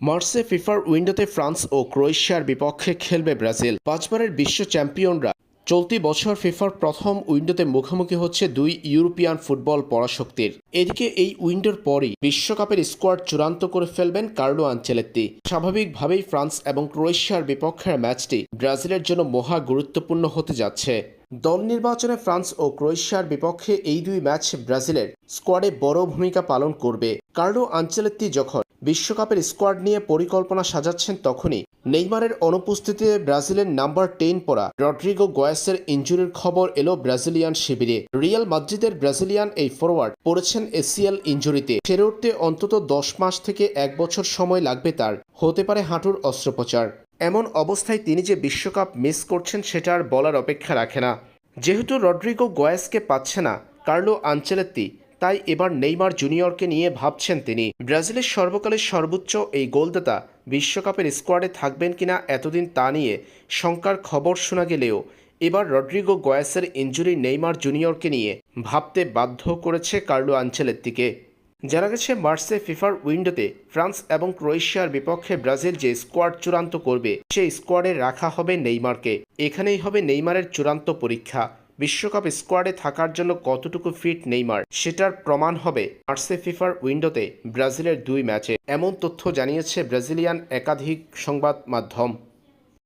মার্চে ফিফার উইন্ডোতে ফ্রান্স ও ক্রোয়েশিয়ার বিপক্ষে খেলবে ব্রাজিল। পাঁচবারের বিশ্ব চ্যাম্পিয়নরা চলতি বছর ফিফার প্রথম উইন্ডোতে মুখোমুখি হচ্ছে দুই ইউরোপিয়ান ফুটবল পরাশক্তির। এদিকে এই উইন্ডোর পরই বিশ্বকাপের স্কোয়াড চূড়ান্ত করে ফেলবেন কার্লো আনচেলত্তি। স্বাভাবিকভাবেই ফ্রান্স এবং ক্রোয়েশিয়ার বিপক্ষের ম্যাচটি ব্রাজিলের জন্য মহা গুরুত্বপূর্ণ হতে যাচ্ছে। দল নির্বাচনে ফ্রান্স ও ক্রোয়েশিয়ার বিপক্ষে এই দুই ম্যাচ ব্রাজিলের স্কোয়াডে বড় ভূমিকা পালন করবে। কার্লো আনচেলত্তি যখন বিশ্বকাপের স্কোয়াড নিয়ে পরিকল্পনা সাজাচ্ছেন, তখনই নেইমারের অনুপস্থিতিতে ব্রাজিলের নাম্বার 10 পরা রড্রিগো গোয়েসের ইনজুরির খবর এলো ব্রাজিলিয়ান শিবিরে। রিয়াল মাদ্রিদের ব্রাজিলিয়ান এই ফরোয়ার্ড পড়েছেন এসিএল ইনজুরিতে। সেরে উঠতে অন্তত 10 মাস থেকে 1 বছর সময় লাগবে তার। হতে পারে হাঁটুর অস্ত্রোপচার। এমন অবস্থায় তিনি যে বিশ্বকাপ মিস করছেন সেটা আর বলার অপেক্ষা রাখে না। যেহেতু রড্রিগো গোয়েসকে পাচ্ছে না কার্লো আনচেলত্তি, তাই এবার নেইমার জুনিয়রকে নিয়ে ভাবছেন তিনি। ব্রাজিলের সর্বকালের সর্বোচ্চ এই গোলদাতা বিশ্বকাপের স্কোয়াডে থাকবেন কিনা এতদিন তা নিয়ে শঙ্কার খবর শোনা গেলেও এবার রড্রিগো গোয়েসের ইনজুরি নেইমার জুনিয়রকে নিয়ে ভাবতে বাধ্য করেছে কার্লো আনচেলত্তিকে। জানা গেছে মার্চে ফিফার উইন্ডোতে ফ্রান্স এবং ক্রোয়েশিয়ার বিপক্ষে ব্রাজিল যে স্কোয়াড চূড়ান্ত করবে সেই স্কোয়াডে রাখা হবে নেইমারকে। এখানেই হবে নেইমারের চূড়ান্ত পরীক্ষা। বিশ্বকাপ স্কোয়াডে থাকার জন্য কতটুকু ফিট নেইমার সেটার প্রমাণ হবে মার্চে ফিফার উইন্ডোতে ব্রাজিলের দুই ম্যাচে। এমন তথ্য জানিয়েছে ব্রাজিলিয়ান একাধিক সংবাদ মাধ্যম।